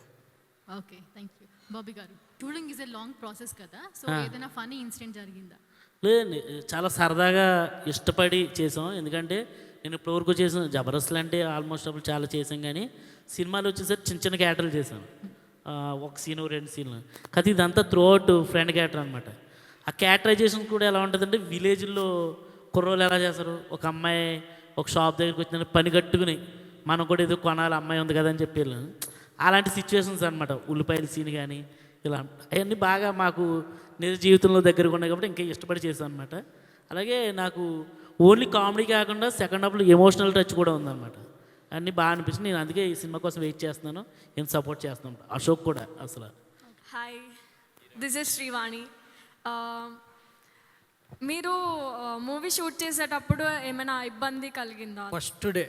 Okay, thank you. బాబీ గారు, shooting is a long process కదా, సో ఏదైనా ఫనీ ఇన్సిడెంట్ జరిగిందా? లేదు, చాలా సరదాగా ఇష్టపడి చేసాం. ఎందుకంటే నేను ఇప్పటివరకు చేసాను జబర్దస్త్లు అంటే ఆల్మోస్ట్ అప్పుడు చాలా చేసాం, కానీ సినిమాలు వచ్చేసరికి చిన్న చిన్న క్యారెక్టర్లు చేశాను. ఒక సీను 2 సీన్లు కాదు, ఇదంతా త్రూ అవుట్ ఫ్రెండ్ క్యారెక్టర్ అనమాట. ఆ క్యారెక్టరైజేషన్ కూడా ఎలా ఉంటుందంటే విలేజ్లో కుర్రోళ్ళు ఎలా చేస్తారు, ఒక అమ్మాయి ఒక షాప్ దగ్గరికి వచ్చిన పని కట్టుకుని మనం కూడా ఏదో కొనాలి, అమ్మాయి ఉంది కదా అని చెప్పి వెళ్ళాను. అలాంటి సిచ్యువేషన్స్ అనమాట. ఉల్లిపాయల సీన్ కానీ ఇలా అవన్నీ బాగా మాకు నిజ జీవితంలో దగ్గరగా ఉన్నాయి కాబట్టి ఇంకా ఇష్టపడి చేశాను అనమాట. అలాగే నాకు ఓన్లీ కామెడీ కాకుండా సెకండ్ హాఫ్లో ఎమోషనల్ టచ్ కూడా ఉందన్నమాట. అన్నీ బాగా అనిపించింది. నేను అందుకే ఈ సినిమా కోసం వెయిట్ చేస్తున్నాను, ఏం సపోర్ట్ చేస్తున్నాను. అశోక్ కూడా అసలు. Hi, this is Srivani. మీరు మూవీ షూట్ చేసేటప్పుడు ఏమైనా ఇబ్బంది కలిగిందా? First day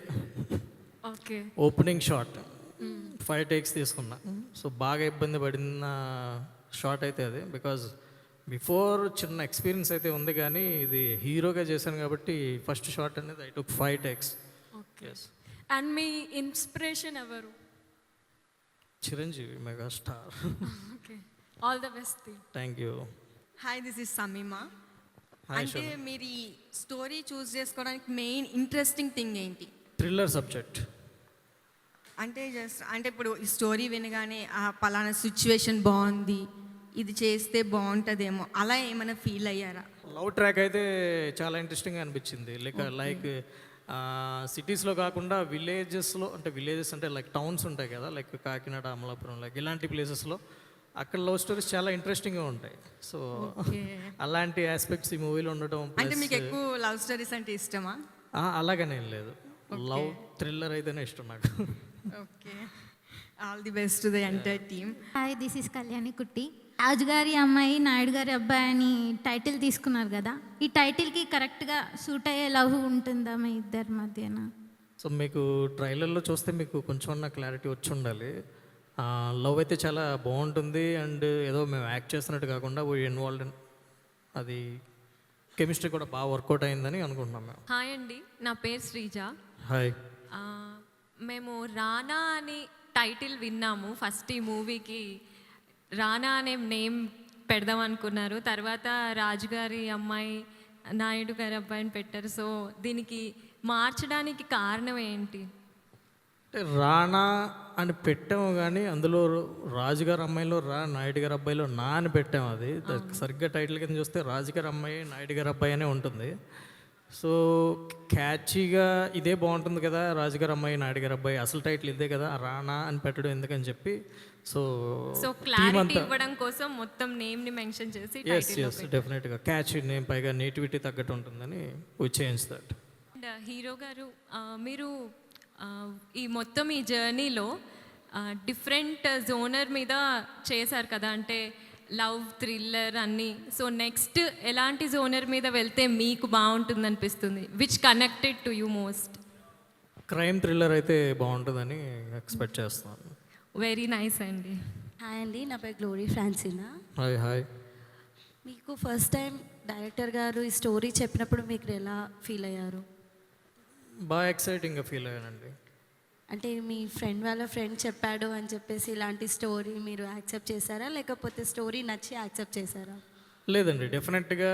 okay, opening shot 5 takes తీసుకున్నా. సో బాగా ఇబ్బంది పడిన షాట్ అయితే అది, బికాజ్ బిఫోర్ చిన్న ఎక్స్పీరియన్స్ అయితే ఉంది, కానీ ఇది హీరోగా చేశాను కాబట్టి ఫస్ట్ షాట్ అనేది I took 5 takes. Okay. And మీ ఇన్స్పిరేషన్ ఎవరు? Chiranjeevi, megastar. Okay, all the best. Thank you. Hi, this is Sameema. Hi, అంటే మీరు ఈ స్టోరీ చూస్ చేసుకోవడానికి మెయిన్ ఇంట్రెస్టింగ్ థింగ్ ఏంటి? Thriller subject. అంటే ఇప్పుడు ఈ స్టోరీ వినగానే ఆ పలానా సిచ్యువేషన్ బాగుంది, ఇది చేస్తే బాగుంటుందేమో, అలా ఏమైనా ఫీల్ అయ్యారా? లవ్ ట్రాక్ అయితే చాలా ఇంట్రెస్టింగ్గా అనిపించింది. లైక్ సిటీస్లో కాకుండా విలేజెస్లో, అంటే విలేజెస్ అంటే లైక్ టౌన్స్ ఉంటాయి కదా, లైక్ కాకినాడ, అమలాపురం, లైక్ ఇలాంటి ప్లేసెస్లో అక్కడ లవ్ స్టోరీస్ చాలా ఇంట్రెస్టింగ్గా ఉంటాయి. సో అలాంటి ఆస్పెక్ట్స్ ఈ మూవీలో ఉండటం. అంటే మీకు ఎక్కువ లవ్ స్టోరీస్ అంటే ఇష్టమా? అలాగనేం లేదు, లవ్ థ్రిల్లర్ అయితేనే ఇష్టం నాకు. Okay, all the best to the entire team. Hi, this is Kalyani కుట్టి. రాజుగారి అమ్మాయి, నాయుడు గారి అబ్బాయి అని టైటిల్ తీసుకున్నారు కదా, ఈ టైటిల్కి కరెక్ట్గా సూట్ అయ్యే లవ్ ఉంటుందా మీ ఇద్దరి మధ్యన? సో మీకు ట్రైలర్లో చూస్తే మీకు కొంచెం క్లారిటీ వచ్చి ఉండాలి. లవ్ అయితే చాలా బాగుంటుంది, అండ్ ఏదో మేము యాక్ట్ చేస్తున్నట్టు కాకుండా ఇన్వాల్వ్, అది కెమిస్ట్రీ కూడా బాగా వర్కౌట్ అయిందని అనుకుంటున్నాం మేము. హాయ్ అండి, నా పేరు శ్రీజ. హాయ్. మేము రానా అని టైటిల్ విన్నాము. ఫస్ట్ ఈ మూవీకి రానా అనే నేమ్ పెడదాం అనుకున్నారు, తర్వాత రాజుగారి అమ్మాయి, నాయుడు గారి అబ్బాయిని పెట్టారు. సో దీనికి మార్చడానికి కారణం ఏంటి? రానా అని పెట్టాము, కానీ అందులో రాజుగారి అమ్మాయిలో నాయుడు గారి అబ్బాయిలో నా అని పెట్టాము. అది సరిగ్గా టైటిల్ కింద చూస్తే రాజుగారి అమ్మాయి, నాయుడు గారి అబ్బాయి అనే ఉంటుంది. సో క్యాచీగా ఇదే బాగుంటుంది కదా, రాజుగారి అమ్మాయి, నాయుడు గారి అబ్బాయి, అసలు టైటిల్ ఇదే కదా, రానా అని పెట్టడం ఎందుకని చెప్పి సో క్లారిటీ ఇవ్వడం కోసం మొత్తం నేమ్ని మెన్షన్ చేసి ఎస్ డెఫినెట్గా క్యాచీ నేమ్, పైగా నేటివిటీ తగ్గట్టు ఉంటుందని we change that. And hero గారు, మీరు ఈ మొత్తం ఈ జర్నీలో డిఫరెంట్ జోనర్ మీద చేశారు కదా, అంటే లవ్, థ్రిల్లర్ అన్నీ. సో నెక్స్ట్ ఎలాంటి జోనర్ మీద వెళ్తే మీకు బాగుంటుంది అనిపిస్తుంది? Which connected to you most? Crime thriller అయితే బాగుంటుందని ఎక్స్పెక్ట్ చేస్తున్నాను. వెరీ నైస్ అండి. హాయ్ అండి, నా పేరు గ్లోరీ ఫ్రాన్సినా. హాయ్. హాయ్. మీకు ఫస్ట్ టైం డైరెక్టర్ గారు ఈ స్టోరీ చెప్పినప్పుడు మీకు ఎలా ఫీల్ అయ్యారు? బాగా ఎక్సైటింగ్గా ఫీల్ అయ్యానండి. అంటే మీ వాళ్ళ ఫ్రెండ్ చెప్పాడు అని చెప్పేసి ఇలాంటి స్టోరీ మీరు యాక్సెప్ట్ చేశారా, లేకపోతే స్టోరీ నచ్చి యాక్సెప్ట్ చేశారా? లేదండి, డెఫినెట్గా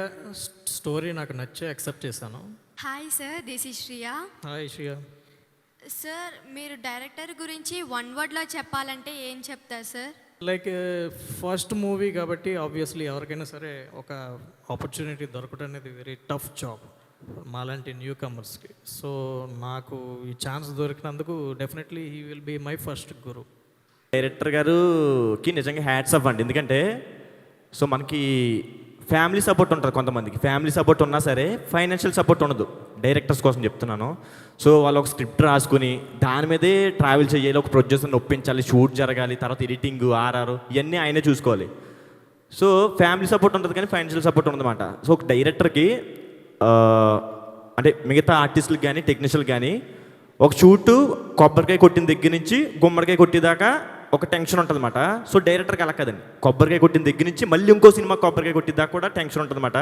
స్టోరీ నాకు నచ్చి యాక్సెప్ట్ చేశాను. Hi sir, this is Shriya. Hi Shriya. Sir, మీరు డైరెక్టర్ గురించి 1 wordలో చెప్పాలంటే ఏం చెప్తారు సార్? లైక్ ఫస్ట్ మూవీ కాబట్టి ఆబ్వియస్లీ ఎవరికైనా సరే ఒక ఆపర్చునిటీ దొరకడం అనేది వెరీ టఫ్ జాబ్ మాలాంటి న్యూ కమర్స్కి. సో నాకు ఈ ఛాన్స్ దొరికినందుకు definitely he will be my first guru. Director గారికి నిజంగా హ్యాట్స్ ఆఫ్ అండి. ఎందుకంటే సో మనకి ఫ్యామిలీ సపోర్ట్ ఉంటుంది, కొంతమందికి ఫ్యామిలీ సపోర్ట్ ఉన్నా సరే ఫైనాన్షియల్ సపోర్ట్ ఉండదు. డైరెక్టర్స్ కోసం చెప్తున్నాను. సో వాళ్ళు ఒక స్క్రిప్ట్ రాసుకుని దాని మీదే ట్రావెల్ చేయాలి, ఒక ప్రొడ్యూసర్ని ఒప్పించాలి, షూట్ జరగాలి, తర్వాత ఎడిటింగ్, ఆర్ఆర్ ఇవన్నీ ఆయనే చూసుకోవాలి. సో ఫ్యామిలీ సపోర్ట్ ఉంటుంది కానీ ఫైనాన్షియల్ సపోర్ట్ ఉండదన్నమాట. సో ఒక డైరెక్టర్కి అంటే మిగతా ఆర్టిస్టులకు కానీ టెక్నీషియన్లకు కానీ ఒక షూటు కొబ్బరికాయ కొట్టిన దగ్గర నుంచి గుమ్మడికాయ కొట్టేదాకా ఒక టెన్షన్ ఉంటుందన్నమాట. సో డైరెక్టర్కి అలా కదండి, కొబ్బరికాయ కొట్టిన దగ్గర నుంచి మళ్ళీ ఇంకో సినిమా కొబ్బరికాయ కొట్టిదాకా కూడా టెన్షన్ ఉంటుందన్నమాట.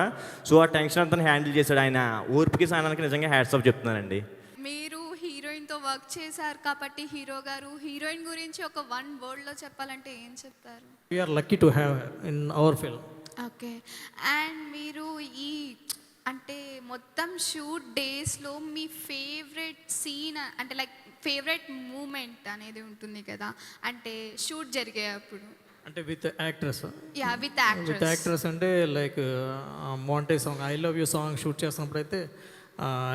సో ఆ టెన్షన్ అంతా హ్యాండిల్ చేశాడు ఆయన. ఓర్పుకి సహనానికి నిజంగా హ్యాట్స్ ఆఫ్ చెప్తున్నానండి. మీరు హీరోయిన్తో వర్క్ చేశారు కాబట్టి హీరో గారు హీరోయిన్ గురించి ఒక 1 వర్డ్లో చెప్పాలంటే ఏం చెప్తారు? We're lucky to have in our film. Okay. And మీరు ఈ అంటే మొత్తం షూట్ డేస్లో మీ ఫేవరెట్ సీన్ అంటే లైక్ ఫేవరెట్ మూమెంట్ అనేది ఉంటుంది కదా, అంటే షూట్ జరిగేటప్పుడు. అంటే with actress? Yeah, with actress అంటే లైక్ మోంటే song I love you song shoot చేస్తున్నప్పుడు అయితే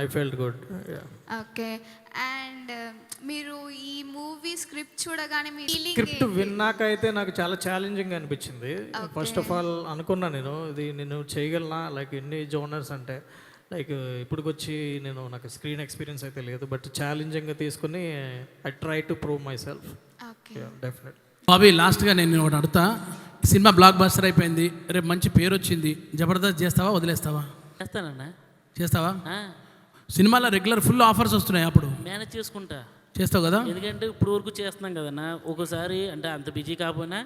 I felt good. Okay. And మీరు ఈ మూవీ స్క్రిప్ట్ చూడగానే మీ స్క్రిప్ట్ విన్నాక అయితే నాకు చాలా ఛాలెంజింగ్ అనిపించింది. ఫస్ట్ ఆఫ్ ఆల్ అనుకున్నా నేను చేయగలనా, లైక్ ఎన్ని జోనర్స్ అంటే లైక్ ఇప్పటికొచ్చి నాకు స్క్రీన్ ఎక్స్పీరియన్స్ అయితే లేదు, బట్ ఛాలెంజింగ్గా తీసుకుని I try to prove my self. Definite. Bobby లాస్ట్గా నేను ఒకటి అడుగుతా, సినిమా బ్లాక్ బస్టర్ అయిపోయింది, రేపు మంచి పేరు వచ్చింది, జబర్దస్త్ చేస్తావా వదిలేస్తావా? చేస్తానన్నా. చేస్తావా? సినిమాలో రెగ్యులర్ ఫుల్ ఆఫర్స్ వస్తున్నాయి, అప్పుడు మేనేజ్ చేసుకుంటా. చేస్తావు కదా? ఎందుకంటే ఇప్పుడు వరకు చేస్తున్నాం కదన్నా, ఒకసారి అంటే అంత బిజీ కాకపోయినా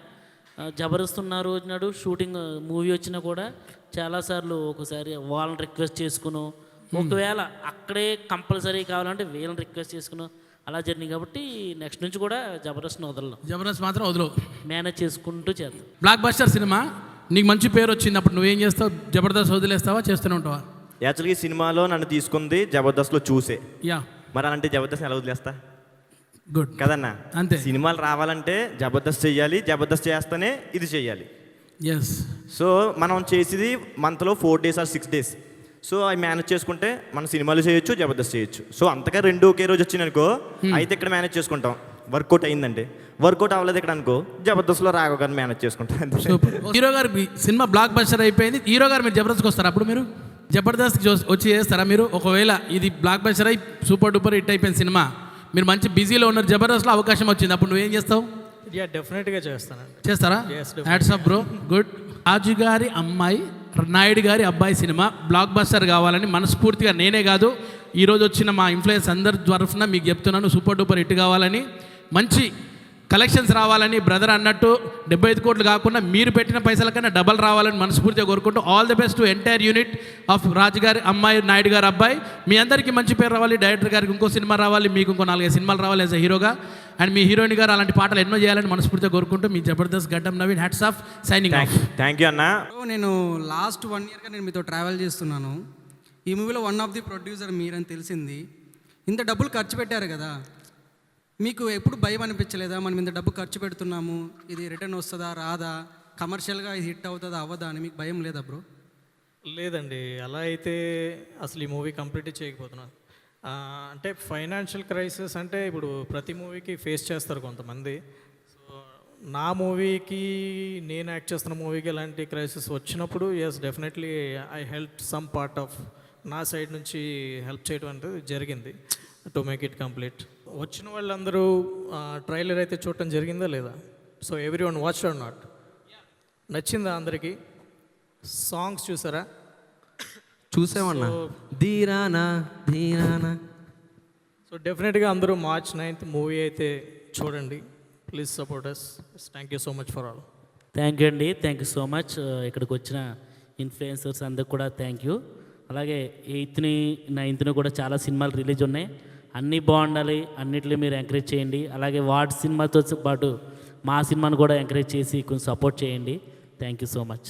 జబర్దస్త్ ఉన్న రోజు నాడు షూటింగ్ మూవీ వచ్చినా కూడా చాలాసార్లు ఒకసారి వాళ్ళని రిక్వెస్ట్ చేసుకును, ఒకవేళ అక్కడే కంపల్సరీ కావాలంటే వీళ్ళని రిక్వెస్ట్ చేసుకును, అలా జరిగింది. కాబట్టి నెక్స్ట్ నుంచి కూడా జబర్దస్త్ని వదలను. జబర్దస్త్ మాత్రం వదలవు, మేనేజ్ చేసుకుంటూ చేద్దాం. బ్లాక్ బస్టర్ సినిమా నీకు మంచి పేరు వచ్చింది, అప్పుడు నువ్వేం చేస్తావు? జబర్దస్త్ వదిలేస్తావా, చేస్తూనే ఉంటావా? యాక్చువల్గా ఈ సినిమాలో నన్ను తీసుకుంది జబర్దస్త్లో చూసే. యా. మరి అలాంటి జబర్దస్త్ ఎలా వదిలేస్తా? గుడ్ కదన్నా. అంతే. సినిమాలు రావాలంటే జబర్దస్త్ చెయ్యాలి, జబర్దస్త్ చేస్తేనే ఇది చెయ్యాలి. ఎస్. సో మనం చేసేది మంత్లో 4 days or 6 days. సో అవి మేనేజ్ చేసుకుంటే మనం సినిమాలు చేయొచ్చు, జబర్దస్త్ చేయొచ్చు. సో అంతగా 2 ఒకే రోజు వచ్చిందనుకో అయితే ఇక్కడ మేనేజ్ చేసుకుంటాం. వర్కౌట్ అయిందండి, వర్కౌట్ అవ్వలేదు ఇక్కడ అనుకో జబర్దస్త్లో రాఘవ్ గారిని మేనేజ్ చేసుకుంటాం. హీరో గారు సినిమా బ్లాక్ బస్టర్ అయిపోయింది, హీరో గారు మీరు జబర్దస్త్కి వస్తారా? అప్పుడు మీరు జబర్దస్త్కి వచ్చి చేస్తారా మీరు? ఒకవేళ ఇది బ్లాక్ బస్టర్ అయి సూపర్ డూపర్ హిట్ అయిపోయింది సినిమా, మీరు మంచి బిజీలో ఉన్నారు, జబర్దస్త్లో అవకాశం వచ్చింది, అప్పుడు నువ్వేం చేస్తావు? డెఫినెట్గా చేస్తానండి. చేస్తారా? Hats off bro, good. Raju Gari Ammayi Naidu గారి అబ్బాయి సినిమా బ్లాక్ బస్టర్ కావాలని మనస్ఫూర్తిగా నేనే కాదు, ఈరోజు వచ్చిన మా ఇన్ఫ్లుయెన్స్ అందరి తరఫున మీకు చెప్తున్నాను, సూపర్ డూపర్ హిట్ కావాలని, మంచి కలెక్షన్స్ రావాలని, బ్రదర్ అన్నట్టు 75 కోట్లు కాకుండా మీరు పెట్టిన పైసల కన్నా డబల్ రావాలని మనస్ఫూర్తిగా కోరుకుంటూ all the best to entire unit of Raju Gari Ammayi Naidu గారి అబ్బాయి. మీ అందరికీ మంచి పేరు రావాలి, డైరెక్టర్ గారికి ఇంకో సినిమా రావాలి, మీకు ఇంకో 4-5 సినిమాలు రావాలి యాజ్ అ హీరోగా, అండ్ మీ హీరోయిన్ గారు అలాంటి పాటలు ఎన్నో చేయాలని మనస్ఫూర్తిగా కోరుకుంటూ మీ జబర్దస్త్ గడ్డం Naveen hats off signing off. Thank you అన్న. నేను లాస్ట్ 1 yearగా నేను మీతో ట్రావెల్ చేస్తున్నాను. ఈ మూవీలో వన్ ఆఫ్ ది ప్రొడ్యూసర్ మీరని తెలిసింది. ఇంత డబ్బులు ఖర్చు పెట్టారు కదా, మీకు ఎప్పుడు భయం అనిపించలేదా? మనం ఇంత డబ్బు ఖర్చు పెడుతున్నాము, ఇది రిటర్న్ వస్తుందా రాదా, కమర్షియల్గా ఇది హిట్ అవుతుందా అవ్వదా అని మీకు భయం లేదా బ్రో? లేదండి, అలా అయితే అసలు ఈ మూవీ కంప్లీట్ చేయకపోతున్నాను. అంటే ఫైనాన్షియల్ క్రైసిస్ అంటే ఇప్పుడు ప్రతి మూవీకి ఫేస్ చేస్తారు కొంతమంది. సో నా మూవీకి, నేను యాక్ట్ చేస్తున్న మూవీకి ఎలాంటి క్రైసిస్ వచ్చినప్పుడు yes definitely I help some part of నా సైడ్ నుంచి హెల్ప్ చేయడం అనేది జరిగింది టు మేక్ ఇట్ కంప్లీట్. వచ్చిన వాళ్ళందరూ ట్రైలర్ అయితే చూడటం జరిగిందా లేదా? So everyone watch or not? నచ్చిందా అందరికీ? సాంగ్స్ చూసారా? చూసామన్నా. ధీరానా ధీరానా. సో డెఫినెట్గా అందరూ March 9th మూవీ అయితే చూడండి. Please support us. Thank you so much for all. Thank you అండి, థ్యాంక్ యూ సో మచ్. ఇక్కడికి వచ్చిన ఇన్ఫ్లుయెన్సర్స్ అందరికి కూడా థ్యాంక్ యూ. అలాగే 8th, 9th కూడా చాలా సినిమాలు రిలీజ్ ఉన్నాయి, అన్నీ బాగుండాలి, అన్నిట్లో మీరు ఎంకరేజ్ చేయండి. అలాగే వార్డ్ సినిమాతో పాటు మా సినిమాను కూడా ఎంకరేజ్ చేసి కొంచెం సపోర్ట్ చేయండి. Thank you so much.